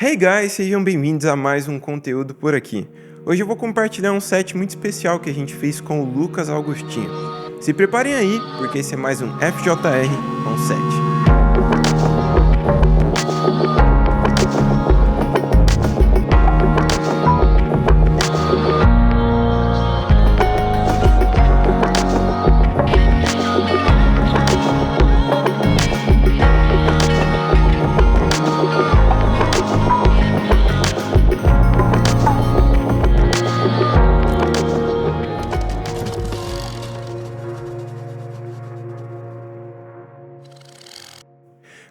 Hey guys, sejam bem-vindos a mais um conteúdo por aqui. Hoje eu vou compartilhar um set muito especial que a gente fez com o Lucas Augustinho. Se preparem aí, porque esse é mais um FJR on set.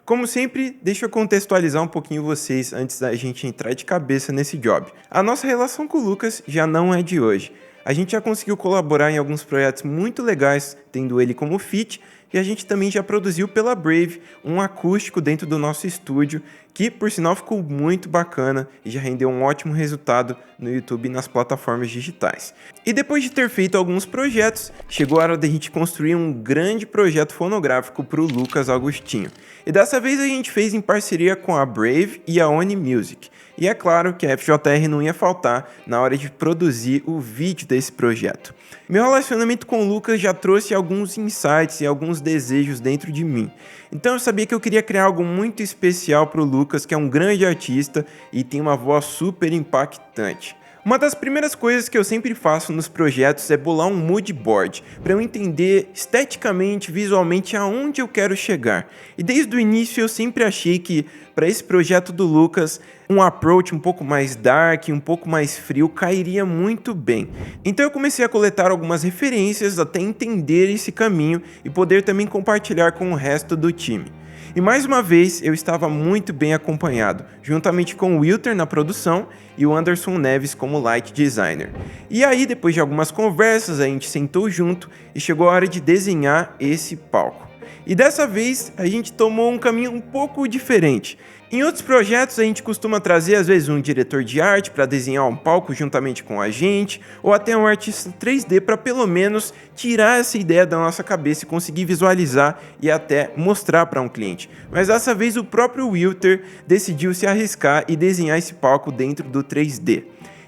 Como sempre, deixa eu contextualizar um pouquinho vocês antes da gente entrar de cabeça nesse job. A nossa relação com o Lucas já não é de hoje. A gente já conseguiu colaborar em alguns projetos muito legais, tendo ele como feat, e a gente também já produziu pela Brave um acústico dentro do nosso estúdio, que por sinal ficou muito bacana e já rendeu um ótimo resultado no YouTube e nas plataformas digitais. E depois de ter feito alguns projetos, chegou a hora da gente construir um grande projeto fonográfico para o Lucas Augustinho. E dessa vez a gente fez em parceria com a Brave e a Oni Music. E é claro que a FJR não ia faltar na hora de produzir o vídeo desse projeto. Meu relacionamento com o Lucas já trouxe alguns insights e alguns desejos dentro de mim. Então eu sabia que eu queria criar algo muito especial para o Lucas, que é um grande artista e tem uma voz super impactante. Uma das primeiras coisas que eu sempre faço nos projetos é bolar um mood board, para eu entender esteticamente, visualmente aonde eu quero chegar. E desde o início eu sempre achei que para esse projeto do Lucas, um approach um pouco mais dark, um pouco mais frio, cairia muito bem. Então eu comecei a coletar algumas referências até entender esse caminho e poder também compartilhar com o resto do time. E mais uma vez eu estava muito bem acompanhado, juntamente com o Wilter na produção e o Anderson Neves como light designer. E aí, depois de algumas conversas, a gente sentou junto e chegou a hora de desenhar esse palco. E dessa vez a gente tomou um caminho um pouco diferente. Em outros projetos a gente costuma trazer às vezes um diretor de arte para desenhar um palco juntamente com a gente, ou até um artista 3D para pelo menos tirar essa ideia da nossa cabeça e conseguir visualizar e até mostrar para um cliente. Mas dessa vez o próprio Wilter decidiu se arriscar e desenhar esse palco dentro do 3D.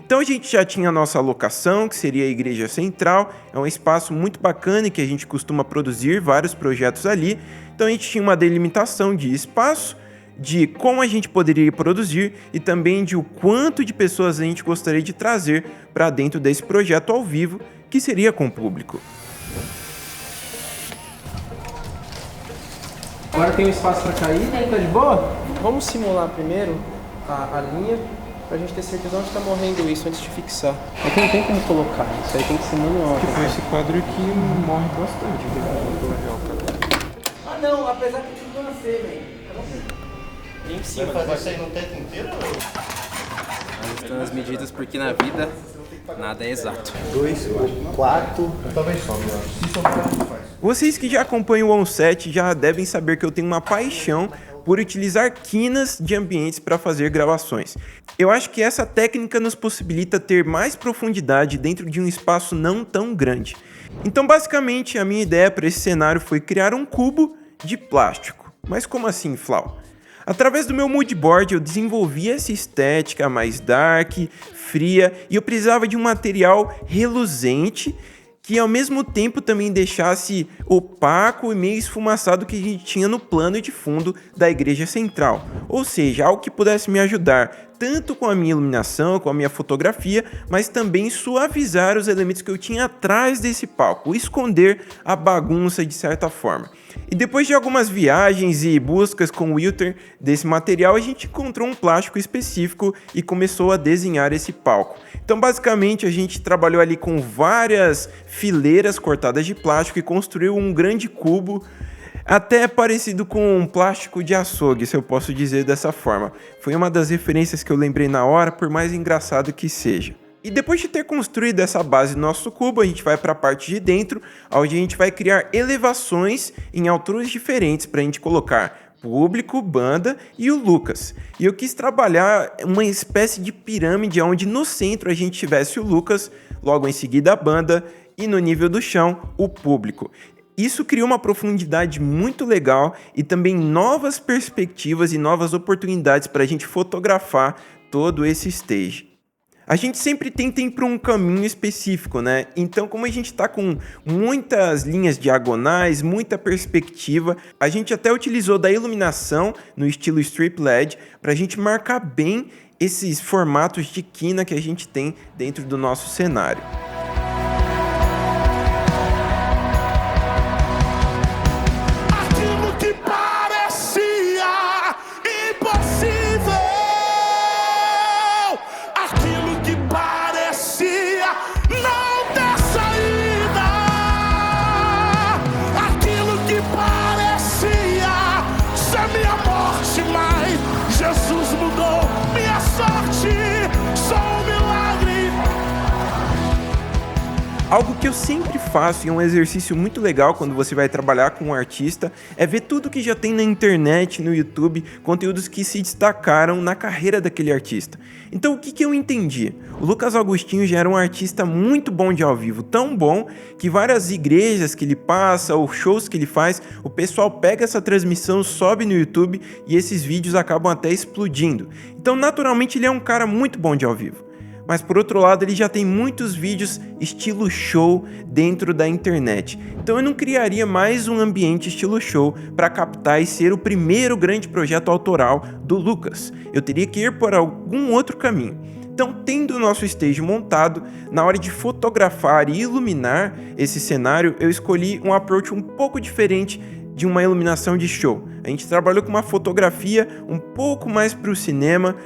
Então a gente já tinha a nossa locação, que seria a Igreja Central, é um espaço muito bacana que a gente costuma produzir vários projetos ali. Então a gente tinha uma delimitação de espaço, de como a gente poderia produzir e também de o quanto de pessoas a gente gostaria de trazer para dentro desse projeto ao vivo, que seria com o público. Agora tem um espaço para cair, tá de boa? Vamos simular primeiro a linha, pra gente ter certeza onde tá morrendo isso antes de fixar. Aqui não tem como colocar, isso aí tem que ser manual. Que foi esse quadro aqui morre bastante. Ah não, apesar que eu não lancei, velho. Em cima, vai fazer isso aí no teto inteiro? Ajustando as medidas porque na vida nada é exato. 2, 4, talvez sobe, eu acho. Se sobrar, faz. Vocês que já acompanham o on-set já devem saber que eu tenho uma paixão por utilizar quinas de ambientes para fazer gravações. Eu acho que essa técnica nos possibilita ter mais profundidade dentro de um espaço não tão grande. Então, basicamente, a minha ideia para esse cenário foi criar um cubo de plástico. Mas como assim, Flau? Através do meu mood board eu desenvolvi essa estética mais dark, fria, e eu precisava de um material reluzente que ao mesmo tempo também deixasse opaco e meio esfumaçado que a gente tinha no plano de fundo da Igreja Central. Ou seja, algo que pudesse me ajudar tanto com a minha iluminação, com a minha fotografia, mas também suavizar os elementos que eu tinha atrás desse palco, esconder a bagunça de certa forma. E depois de algumas viagens e buscas com o Wilter desse material, a gente encontrou um plástico específico e começou a desenhar esse palco. Então basicamente a gente trabalhou ali com várias fileiras cortadas de plástico e construiu um grande cubo, até parecido com um plástico de açougue, se eu posso dizer dessa forma. Foi uma das referências que eu lembrei na hora, por mais engraçado que seja. E depois de ter construído essa base do nosso cubo, a gente vai para a parte de dentro, onde a gente vai criar elevações em alturas diferentes para a gente colocar público, banda e o Lucas. E eu quis trabalhar uma espécie de pirâmide onde no centro a gente tivesse o Lucas, logo em seguida a banda e no nível do chão o público. Isso criou uma profundidade muito legal e também novas perspectivas e novas oportunidades para a gente fotografar todo esse stage. A gente sempre tenta ir para um caminho específico, né? Então, como a gente está com muitas linhas diagonais, muita perspectiva, a gente até utilizou da iluminação no estilo Strip LED para a gente marcar bem esses formatos de quina que a gente tem dentro do nosso cenário. Algo que eu sempre faço e é um exercício muito legal quando você vai trabalhar com um artista é ver tudo que já tem na internet, no YouTube, conteúdos que se destacaram na carreira daquele artista. Então o que eu entendi? O Lucas Agostinho já era um artista muito bom de ao vivo, tão bom que várias igrejas que ele passa ou shows que ele faz, o pessoal pega essa transmissão, sobe no YouTube e esses vídeos acabam até explodindo. Então naturalmente ele é um cara muito bom de ao vivo. Mas por outro lado ele já tem muitos vídeos estilo show dentro da internet. Então eu não criaria mais um ambiente estilo show para captar e ser o primeiro grande projeto autoral do Lucas. Eu teria que ir por algum outro caminho. Então, tendo o nosso stage montado, na hora de fotografar e iluminar esse cenário, eu escolhi um approach um pouco diferente de uma iluminação de show. A gente trabalhou com uma fotografia um pouco mais para o cinema,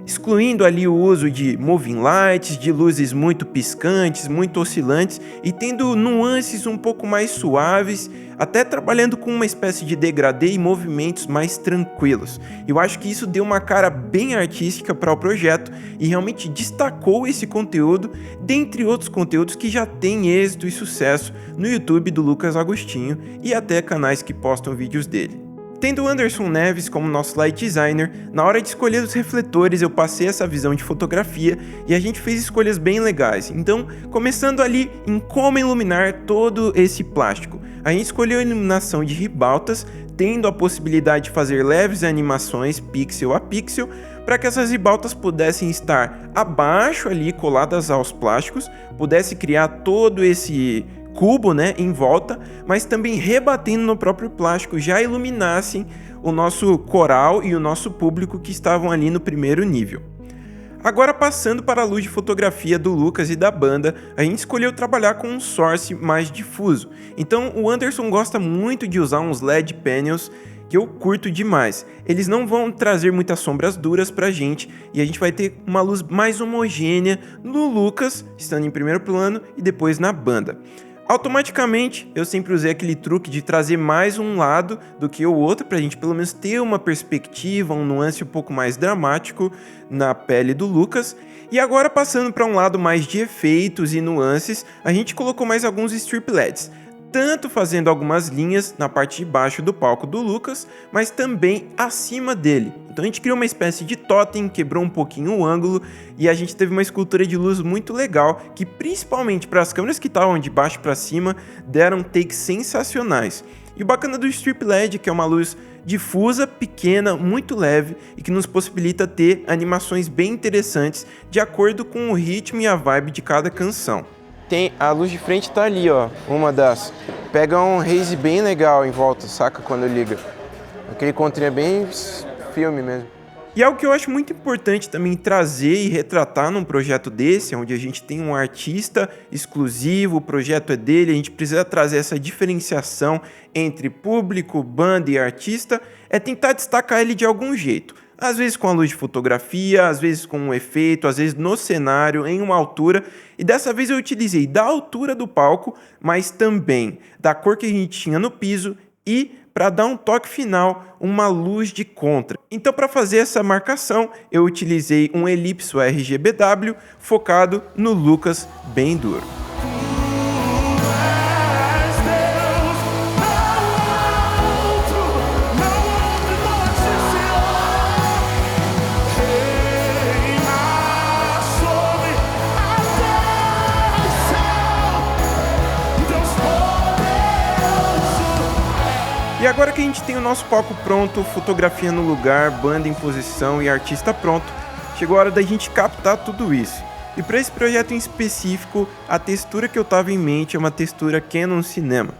excluindo ali o uso de moving lights, de luzes muito piscantes, muito oscilantes e tendo nuances um pouco mais suaves, até trabalhando com uma espécie de degradê e movimentos mais tranquilos. Eu acho que isso deu uma cara bem artística para o projeto e realmente destacou esse conteúdo, dentre outros conteúdos que já têm êxito e sucesso no YouTube do Lucas Agostinho e até canais que postam vídeos dele. Tendo o Anderson Neves como nosso light designer, na hora de escolher os refletores eu passei essa visão de fotografia e a gente fez escolhas bem legais. Então, começando ali em como iluminar todo esse plástico. A gente escolheu a iluminação de ribaltas, tendo a possibilidade de fazer leves animações pixel a pixel, para que essas ribaltas pudessem estar abaixo ali, coladas aos plásticos, pudesse criar todo esse cubo, né, em volta, mas também rebatendo no próprio plástico, já iluminassem o nosso coral e o nosso público que estavam ali no primeiro nível. Agora passando para a luz de fotografia do Lucas e da banda, a gente escolheu trabalhar com um source mais difuso. Então o Anderson gosta muito de usar uns LED panels que eu curto demais. Eles não vão trazer muitas sombras duras pra gente e a gente vai ter uma luz mais homogênea no Lucas, estando em primeiro plano, e depois na banda. Automaticamente, eu sempre usei aquele truque de trazer mais um lado do que o outro, para a gente pelo menos ter uma perspectiva, um nuance um pouco mais dramático na pele do Lucas. E agora passando para um lado mais de efeitos e nuances, a gente colocou mais alguns strip LEDs. Tanto fazendo algumas linhas na parte de baixo do palco do Lucas, mas também acima dele. Então a gente criou uma espécie de totem, quebrou um pouquinho o ângulo e a gente teve uma escultura de luz muito legal, que principalmente para as câmeras que estavam de baixo para cima, deram takes sensacionais. E o bacana do strip LED, que é uma luz difusa, pequena, muito leve e que nos possibilita ter animações bem interessantes de acordo com o ritmo e a vibe de cada canção. Tem a luz de frente tá ali, ó, uma das. Pega um haze bem legal em volta, saca, quando liga. Aquele contraste é bem filme mesmo. E algo que eu acho muito importante também trazer e retratar num projeto desse, onde a gente tem um artista exclusivo, o projeto é dele, a gente precisa trazer essa diferenciação entre público, banda e artista, é tentar destacar ele de algum jeito. Às vezes com a luz de fotografia, às vezes com um efeito, às vezes no cenário, em uma altura. E dessa vez eu utilizei da altura do palco, mas também da cor que a gente tinha no piso e, para dar um toque final, uma luz de contra. Então, para fazer essa marcação, eu utilizei um elipso RGBW focado no Lucas bem duro. E agora que a gente tem o nosso palco pronto, fotografia no lugar, banda em posição e artista pronto, chegou a hora da gente captar tudo isso. E para esse projeto em específico, a textura que eu estava em mente é uma textura Canon Cinema.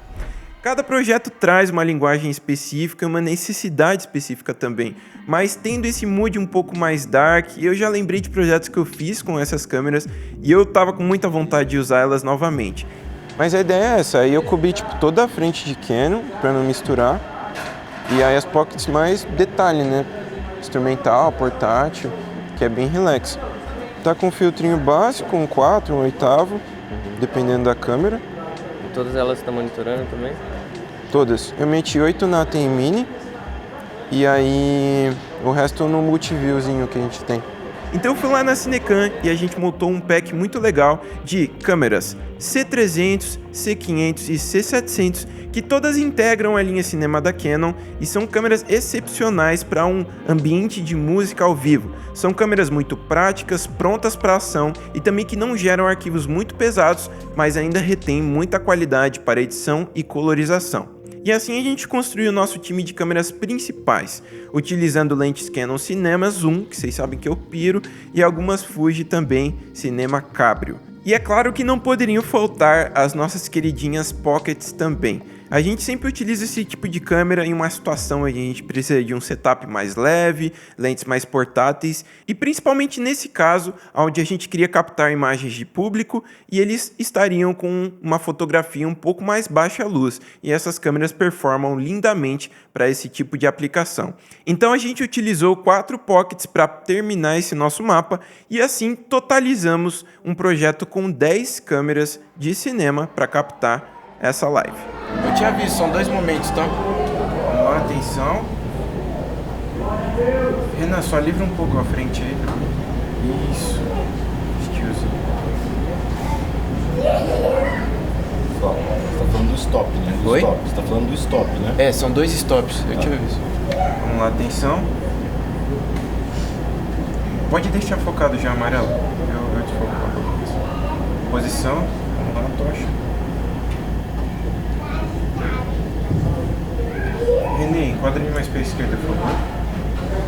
Cada projeto traz uma linguagem específica e uma necessidade específica também, mas tendo esse mood um pouco mais dark, eu já lembrei de projetos que eu fiz com essas câmeras e eu tava com muita vontade de usar elas novamente. Mas a ideia é essa, aí eu cobri tipo toda a frente de Canon para não misturar, e aí as pockets mais detalhe, né? Instrumental, portátil, que é bem relax. Tá com um filtrinho básico, um 4, um 8º, dependendo da câmera. E todas elas estão monitorando também? Todas. Eu meti 8 na Tem Mini e aí o resto no multiviewzinho que a gente tem. Então eu fui lá na Cinecan e a gente montou um pack muito legal de câmeras C300, C500 e C700 que todas integram a linha cinema da Canon e são câmeras excepcionais para um ambiente de música ao vivo. São câmeras muito práticas, prontas para ação e também que não geram arquivos muito pesados, mas ainda retêm muita qualidade para edição e colorização. E assim a gente construiu o nosso time de câmeras principais, utilizando lentes Canon Cinema Zoom, que vocês sabem que eu piro, e algumas Fuji também, Cinema Cabrio. E é claro que não poderiam faltar as nossas queridinhas Pockets também. A gente sempre utiliza esse tipo de câmera em uma situação onde a gente precisa de um setup mais leve, lentes mais portáteis e principalmente nesse caso, onde a gente queria captar imagens de público e eles estariam com uma fotografia um pouco mais baixa luz e essas câmeras performam lindamente para esse tipo de aplicação. Então a gente utilizou 4 pockets para terminar esse nosso mapa e assim totalizamos um projeto com 10 câmeras de cinema para captar essa live. Eu te aviso, são 2 momentos, tá? Vamos lá, atenção. Renan, só livra um pouco a frente aí. Isso. Estilzinho. Você tá falando do stop, né? Oi? Stop. Você tá falando do stop, né? É, são 2 stops, eu te aviso. Vamos lá, atenção. Pode deixar focado já, amarelo. Eu te foco. Posição. Vamos lá, tocha. Renê, enquadra mais para a esquerda, por favor.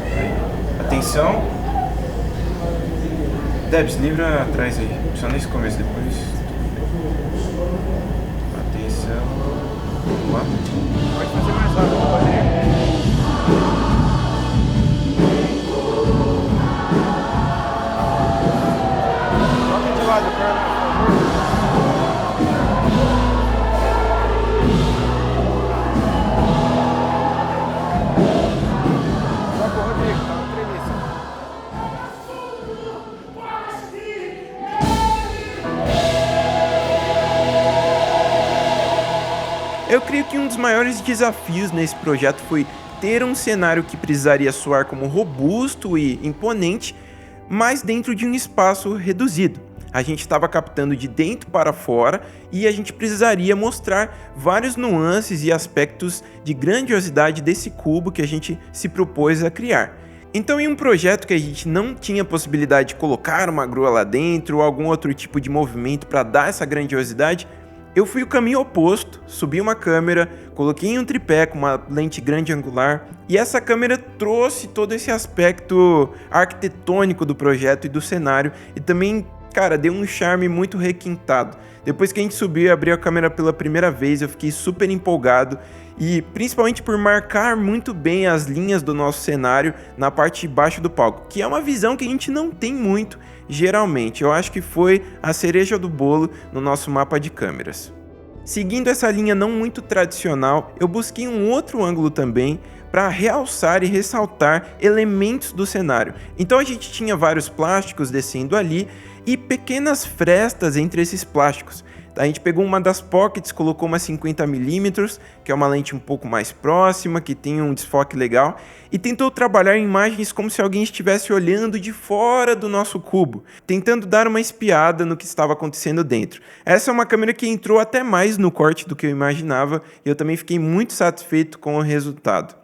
Aí. Atenção. Debs, livra atrás aí. Só nesse começo depois. Atenção. Vamos lá. Pode fazer mais rápido, Rodrigo. Toca de lado, cara. Eu creio que um dos maiores desafios nesse projeto foi ter um cenário que precisaria soar como robusto e imponente, mas dentro de um espaço reduzido. A gente estava captando de dentro para fora e a gente precisaria mostrar vários nuances e aspectos de grandiosidade desse cubo que a gente se propôs a criar. Então, em um projeto que a gente não tinha possibilidade de colocar uma grua lá dentro ou algum outro tipo de movimento para dar essa grandiosidade, eu fui o caminho oposto, subi uma câmera, coloquei em um tripé com uma lente grande angular e essa câmera trouxe todo esse aspecto arquitetônico do projeto e do cenário e também, cara, deu um charme muito requintado. Depois que a gente subiu e abriu a câmera pela primeira vez, eu fiquei super empolgado e principalmente por marcar muito bem as linhas do nosso cenário na parte de baixo do palco, que é uma visão que a gente não tem muito geralmente. Eu acho que foi a cereja do bolo no nosso mapa de câmeras. Seguindo essa linha não muito tradicional, eu busquei um outro ângulo também para realçar e ressaltar elementos do cenário. Então a gente tinha vários plásticos descendo ali e pequenas frestas entre esses plásticos. A gente pegou uma das pockets, colocou uma 50mm, que é uma lente um pouco mais próxima, que tem um desfoque legal, e tentou trabalhar imagens como se alguém estivesse olhando de fora do nosso cubo, tentando dar uma espiada no que estava acontecendo dentro. Essa é uma câmera que entrou até mais no corte do que eu imaginava, e eu também fiquei muito satisfeito com o resultado.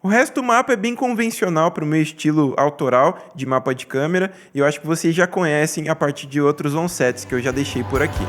O resto do mapa é bem convencional para o meu estilo autoral de mapa de câmera, e eu acho que vocês já conhecem a partir de outros onsets que eu já deixei por aqui.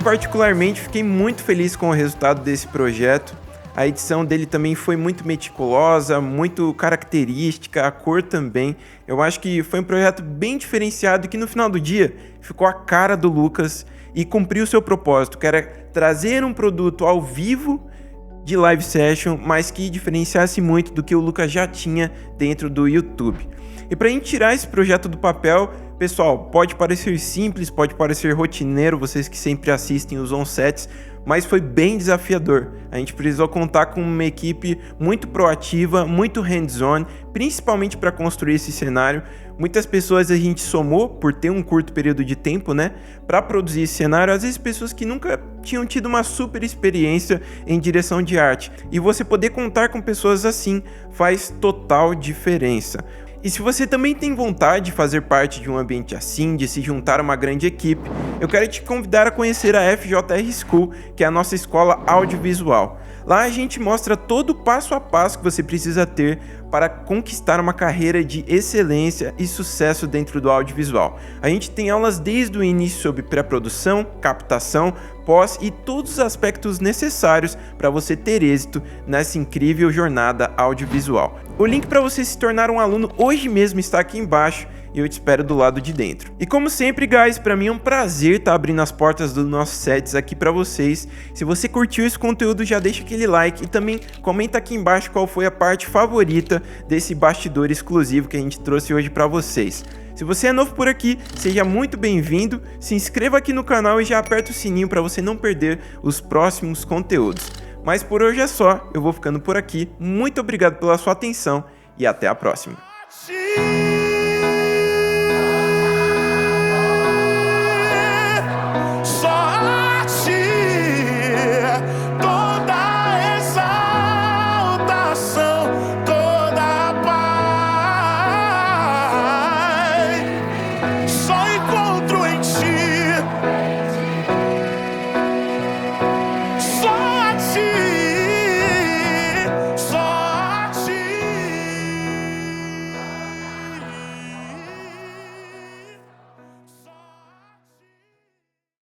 particularmente fiquei muito feliz com o resultado desse projeto. A edição dele também foi muito meticulosa, muito característica, a cor também. Eu acho que foi um projeto bem diferenciado e que no final do dia ficou a cara do Lucas e cumpriu o seu propósito, que era trazer um produto ao vivo de live session, mas que diferenciasse muito do que o Lucas já tinha dentro do YouTube. E para a gente tirar esse projeto do papel, pessoal, pode parecer simples, pode parecer rotineiro, vocês que sempre assistem os onsets, mas foi bem desafiador. A gente precisou contar com uma equipe muito proativa, muito hands-on, principalmente para construir esse cenário. Muitas pessoas a gente somou por ter um curto período de tempo, né, para produzir esse cenário. Às vezes pessoas que nunca tinham tido uma super experiência em direção de arte. E você poder contar com pessoas assim faz total diferença. E se você também tem vontade de fazer parte de um ambiente assim, de se juntar a uma grande equipe, eu quero te convidar a conhecer a FJR School, que é a nossa escola audiovisual. Lá a gente mostra todo o passo a passo que você precisa ter para conquistar uma carreira de excelência e sucesso dentro do audiovisual. A gente tem aulas desde o início sobre pré-produção, captação, pós e todos os aspectos necessários para você ter êxito nessa incrível jornada audiovisual. O link para você se tornar um aluno hoje mesmo está aqui embaixo e eu te espero do lado de dentro. E como sempre, guys, para mim é um prazer estar abrindo as portas dos nossos sets aqui para vocês. Se você curtiu esse conteúdo, já deixa aquele like e também comenta aqui embaixo qual foi a parte favorita desse bastidor exclusivo que a gente trouxe hoje para vocês. Se você é novo por aqui, seja muito bem-vindo, se inscreva aqui no canal e já aperta o sininho para você não perder os próximos conteúdos. Mas por hoje é só, eu vou ficando por aqui, muito obrigado pela sua atenção e até a próxima.